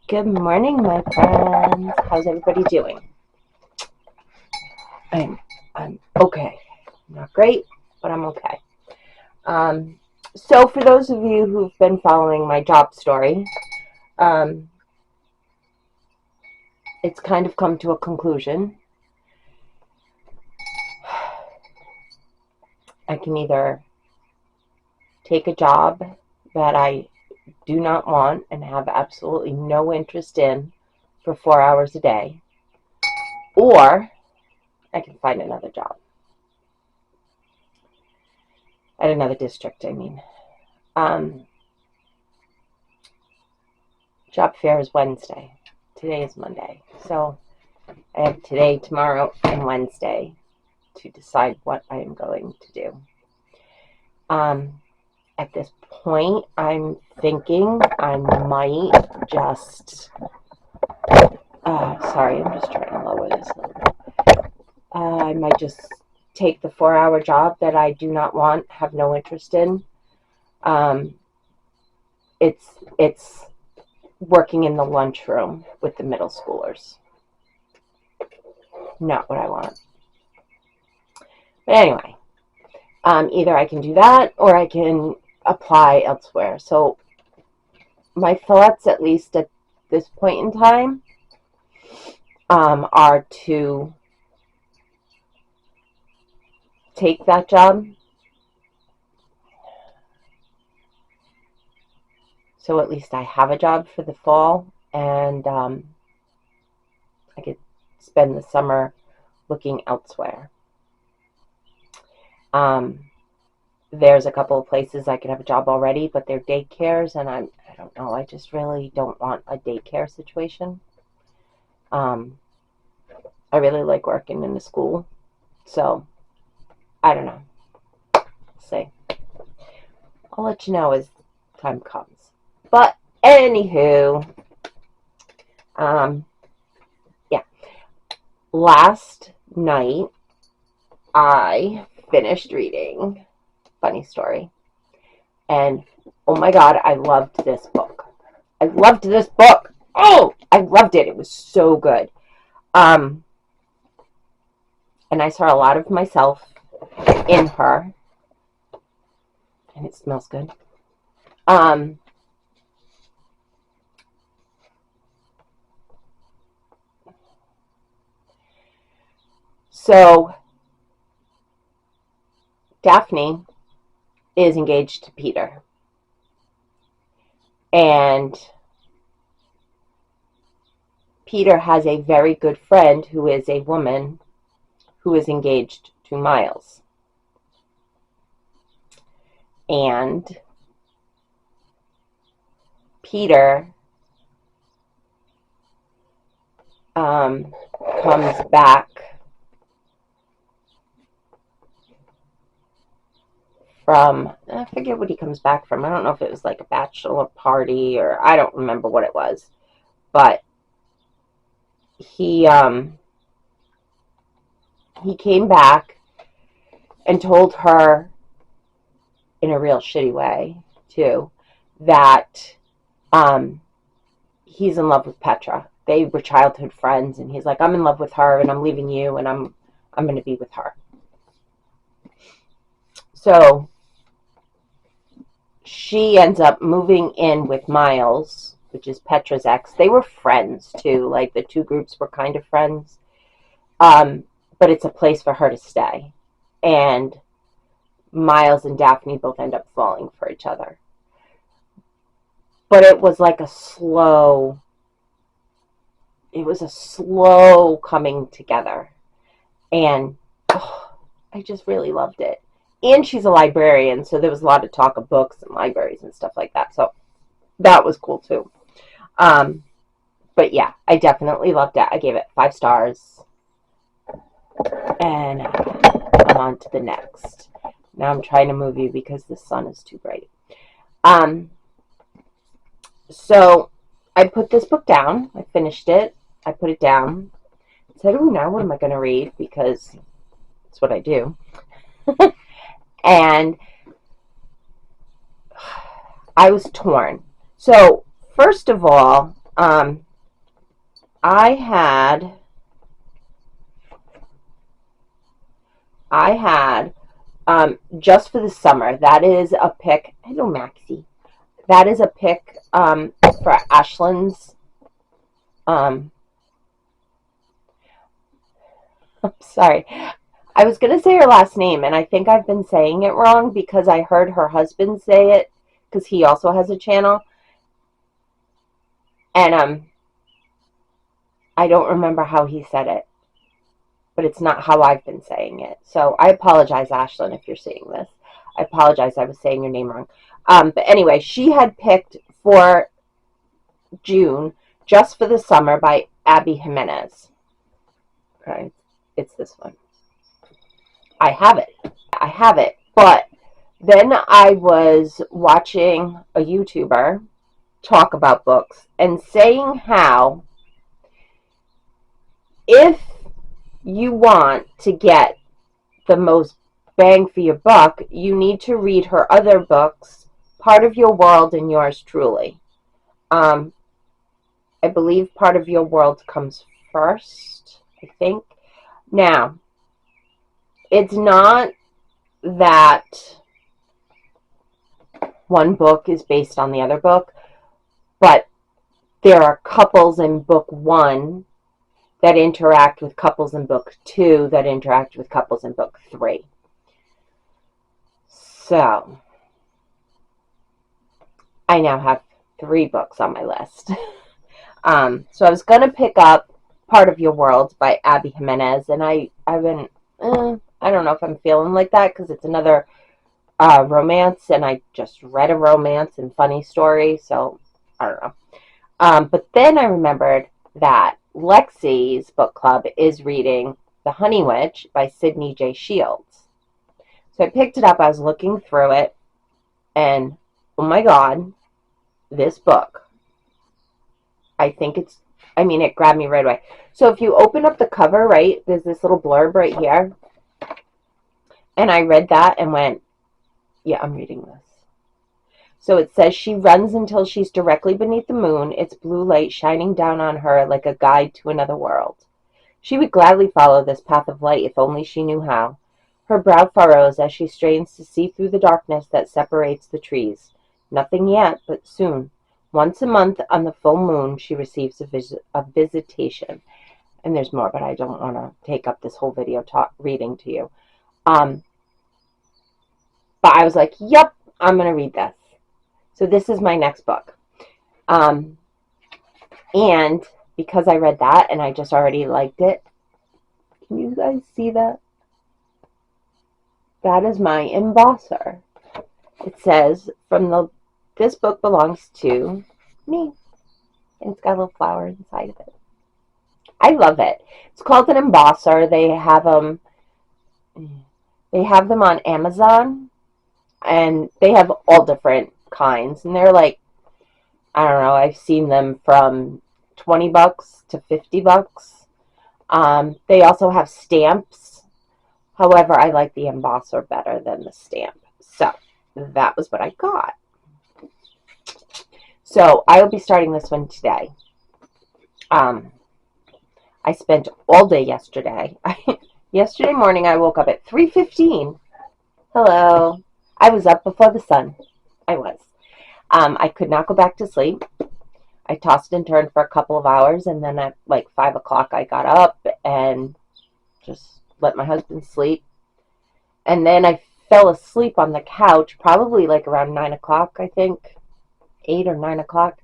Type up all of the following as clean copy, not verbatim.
Good morning, my friends. How's everybody doing? I'm okay. Not great, but I'm okay. So for those of you who've been following my job story, um, it's kind of come to a conclusion. I can either take a job that I do not want and have absolutely no interest in for 4 hours a day, or I can find another job at another district, I mean. Job fair is Wednesday. Today is Monday. So I have today, tomorrow, and Wednesday to decide what I am going to do. At this point, I'm thinking I might just... sorry, I'm just trying to lower this a little bit. I might just take the 4-hour job that I do not want, have no interest in. It's working in the lunchroom with the middle schoolers. Not what I want. But anyway, either I can do that or I can apply elsewhere. So my thoughts, at least at this point in time, are to take that job. So at least I have a job for the fall, and I could spend the summer looking elsewhere. There's a couple of places I could have a job already, but they're daycares, and I don't know. I just really don't want a daycare situation. I really like working in the school, so I don't know. See, I'll let you know as time comes. But anywho, yeah. Last night I finished reading. Funny story. And oh my God, I loved this book. I loved this book. Oh, I loved it. It was so good. And I saw a lot of myself in her. And it smells good. So Daphne is engaged to Peter. And Peter has a very good friend who is a woman who is engaged to Miles. And Peter comes back from, I forget what he comes back from. I don't know if it was like a bachelor party or I don't remember what it was. But he came back and told her in a real shitty way too that he's in love with Petra. They were childhood friends, and he's like, I'm in love with her, and I'm leaving you, and I'm going to be with her. So she ends up moving in with Miles, which is Petra's ex. They were friends too. Like the two groups were kind of friends. But it's a place for her to stay. And Miles and Daphne both end up falling for each other. But it was like a slow coming together. And I just really loved it. And she's a librarian, so there was a lot of talk of books and libraries and stuff like that. So that was cool too. But yeah, I definitely loved it. I gave it 5 stars. And I'm on to the next. Now I'm trying to move you because the sun is too bright. So I put this book down. I finished it. I put it down. I said, oh, now what am I going to read? Because it's what I do. And I was torn. So first of all, I had Just for the Summer. That is a pick. Hello, Maxie. That is a pick for Ashlyn's. Um, I'm sorry. I was going to say her last name, and I think I've been saying it wrong because I heard her husband say it because he also has a channel. And I don't remember how he said it, but it's not how I've been saying it. So I apologize, Ashlyn, if you're seeing this. I apologize. I was saying your name wrong. But anyway, she had picked for June Just for the Summer by Abby Jimenez. Okay, it's this one. I have it. I have it. But then I was watching a YouTuber talk about books and saying how if you want to get the most bang for your buck, you need to read her other books, Part of Your World and Yours Truly. I believe Part of Your World comes first, I think. Now, it's not that one book is based on the other book, but there are couples in book one that interact with couples in book two that interact with couples in book three. So, I now have 3 books on my list. So I was going to pick up Part of Your World by Abby Jimenez, and I've been, I don't know if I'm feeling like that because it's another romance, and I just read a romance and funny story, so I don't know. But then I remembered that Lexi's book club is reading The Honey Witch by Sydney J. Shields. So I picked it up, I was looking through it, and oh my God, this book, it grabbed me right away. So if you open up the cover, right, there's this little blurb right here, and I read that and went, yeah, I'm reading this. So it says, she runs until she's directly beneath the moon, its blue light shining down on her like a guide to another world. She would gladly follow this path of light if only she knew how. Her brow furrows as she strains to see through the darkness that separates the trees. Nothing yet, but soon. Once a month on the full moon, she receives a visitation. And there's more, but I don't want to take up this whole video reading to you. But I was like, yep, I'm going to read this. So this is my next book. And because I read that and I just already liked it, can you guys see that? That is my embosser. It says, this book belongs to me. And it's got a little flower inside of it. I love it. It's called an embosser. They have them on Amazon, and they have all different kinds, and they're like, I don't know, I've seen them from $20 to $50. They also have stamps. However, I like the embosser better than the stamp. So that was what I got. So I will be starting this one today. I spent all day yesterday. Yesterday morning I woke up at 3:15. Hello. I was up before the sun. I was. I could not go back to sleep. I tossed and turned for a couple of hours, and then at like 5 o'clock I got up and just let my husband sleep. And then I fell asleep on the couch, probably like around 9 o'clock, I think. 8 or 9 o'clock.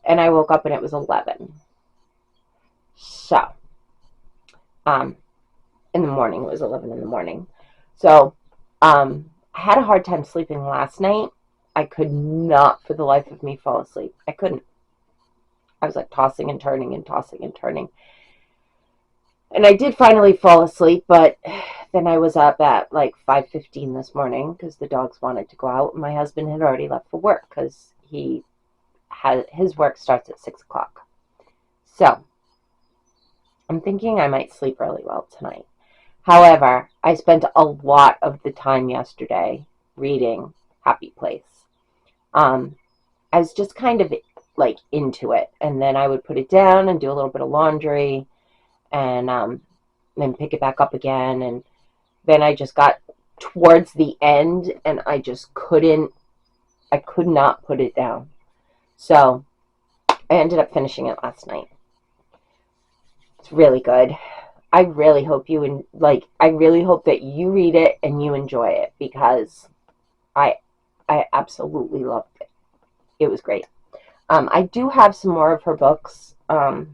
And I woke up and it was 11. So, in the morning, it was 11 in the morning. So, I had a hard time sleeping last night. I could not, for the life of me, fall asleep. I couldn't. I was like tossing and turning and tossing and turning. And I did finally fall asleep, but then I was up at like 5:15 this morning because the dogs wanted to go out. And my husband had already left for work because his work starts at 6 o'clock. So, I'm thinking I might sleep really well tonight. However, I spent a lot of the time yesterday reading Happy Place. I was just kind of like into it. And then I would put it down and do a little bit of laundry and then pick it back up again. And then I just got towards the end and I could not put it down. So I ended up finishing it last night. It's really good. I really hope I really hope that you read it and you enjoy it, because I I absolutely loved it. It was great. I do have some more of her books. They're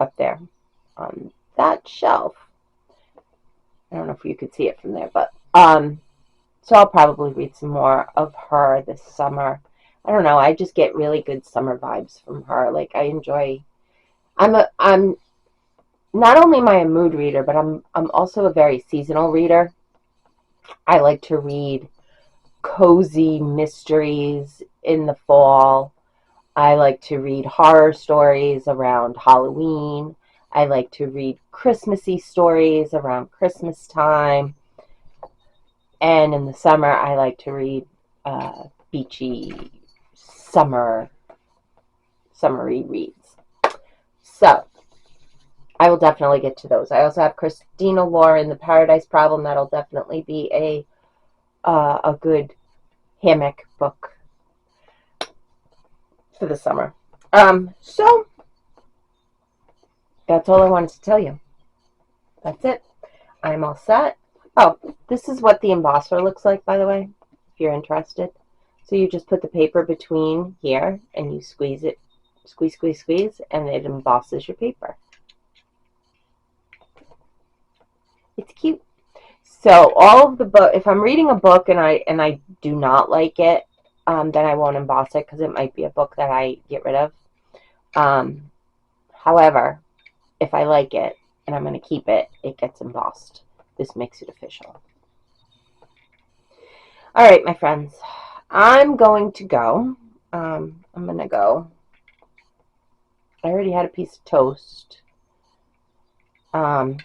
up there on that shelf. I don't know if you could see it from there, but so I'll probably read some more of her this summer. I don't know. I just get really good summer vibes from her. Like, I enjoy. I'm not only am I a mood reader, but I'm also a very seasonal reader. I like to read cozy mysteries in the fall. I like to read horror stories around Halloween. I like to read Christmassy stories around Christmas time. And in the summer, I like to read beachy summery reads. So I will definitely get to those. I also have Christina Lauren, The Paradise Problem. That'll definitely be a good hammock book for the summer. So that's all I wanted to tell you. That's it. I'm all set. Oh, this is what the embosser looks like, by the way, if you're interested. So you just put the paper between here and you squeeze it, squeeze, squeeze, squeeze, and it embosses your paper. It's cute. So all of the book, if I'm reading a book and I do not like it, then I won't emboss it, because it might be a book that I get rid of. However, if I like it and I'm going to keep it, it gets embossed. This makes it official. All right, my friends, I'm going to go. I'm going to go. I already had a piece of toast. I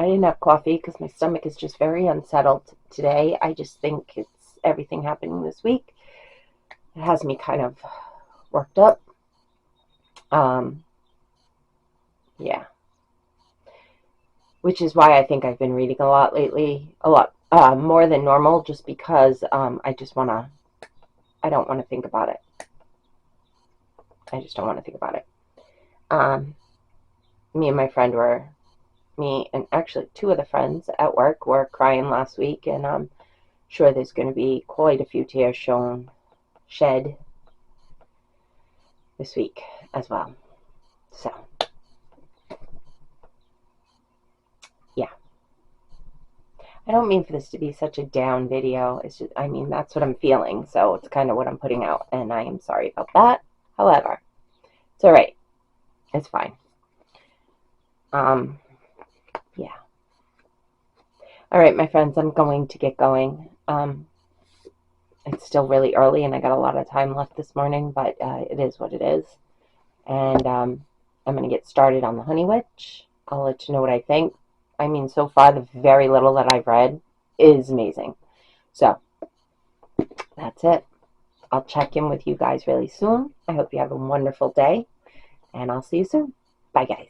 didn't have coffee because my stomach is just very unsettled today. I just think it's everything happening this week. It has me kind of worked up. Yeah. Which is why I think I've been reading a lot lately. A lot more than normal, just because I don't want to think about it. I just don't want to think about it. Me and actually two of the friends at work were crying last week, and I'm sure there's going to be quite a few tears shed this week as well. So, yeah. I don't mean for this to be such a down video. It's just, I mean, that's what I'm feeling, so it's kind of what I'm putting out, and I am sorry about that. However, it's all right. It's fine. Yeah. All right, my friends, I'm going to get going. It's still really early, and I got a lot of time left this morning, but it is what it is. And I'm going to get started on the Honey Witch. I'll let you know what I think. I mean, so far, the very little that I've read is amazing. So, that's it. I'll check in with you guys really soon. I hope you have a wonderful day, and I'll see you soon. Bye, guys.